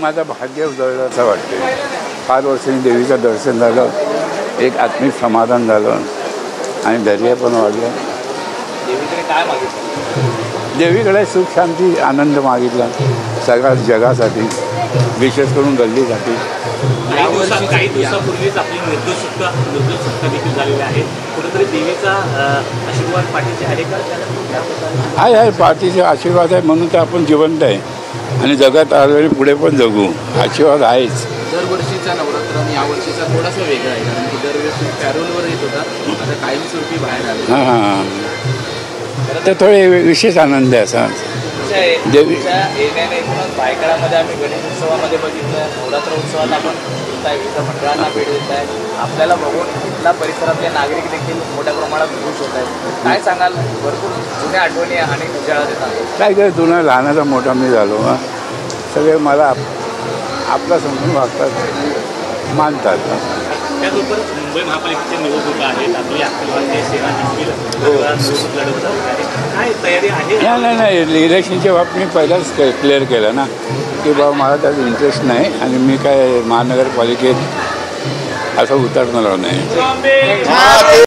माझं भाग्य उजळलं असं वाटतं. 5 वर्षांनी देवीचं दर्शन झालं, एक आत्मिक समाधान झालं आणि धैर्य पण वाढलं. देवीकडे काय मागितलं? देवीकडे सुख शांती आनंद मागितला सगळ्या जगासाठी, विशेष करून गल्लीसाठी. काही दिवसापूर्वीच आपली निर्दोष सुटका देखील झालेली आहे. कुठेतरी देवीचा आशीर्वाद पाठीचे आहे का? आहे पाठीचे आशीर्वाद आहे म्हणून तर आपण जिवंत आहे आणि जगात आलेले पुढे पण जगू. आशीर्वाद आहेच. दरवर्षीचा नवरात्र आणि या वर्षीचा थोडासा वेगळा आहे, कारण की दरवर्षी पॅरोलवर येत होता, आता कायमस्वरूपी बाहेर आले. हां तर थोडे विशेष आनंद आहे असा. देवीच्या येण्याने एकूणच भायखळ्यामध्ये आम्ही गणेश उत्सवामध्ये बघितलं, नवरात्र उत्सवात आपण फिरताय, विविध मंडळांना भेट देत आहे. आपल्याला बघून इथला परिसरातले नागरिक देखील मोठ्या प्रमाणात खुश होत आहेत. काय सांगाल? भरपूर जुन्या आठवणी आणि उजाळा देतात. काय काय जुना लहानाचा मोठा मी झालो. सगळे मला आपला समजून वागतात, मानतात. त्याचबरोबर मुंबई महापालिकेच्या निवडणुका आहेत. आपली अखिल सेना देखील निवडणूक लढवत आहे. काय तयारी आहे? नाही इलेक्शनच्या बाबतीत मी पहिलाच क्लिअर केलं ना की बाबा मला त्यात इंटरेस्ट नाही आणि मी काय महानगरपालिकेत असं उतरणार नाही.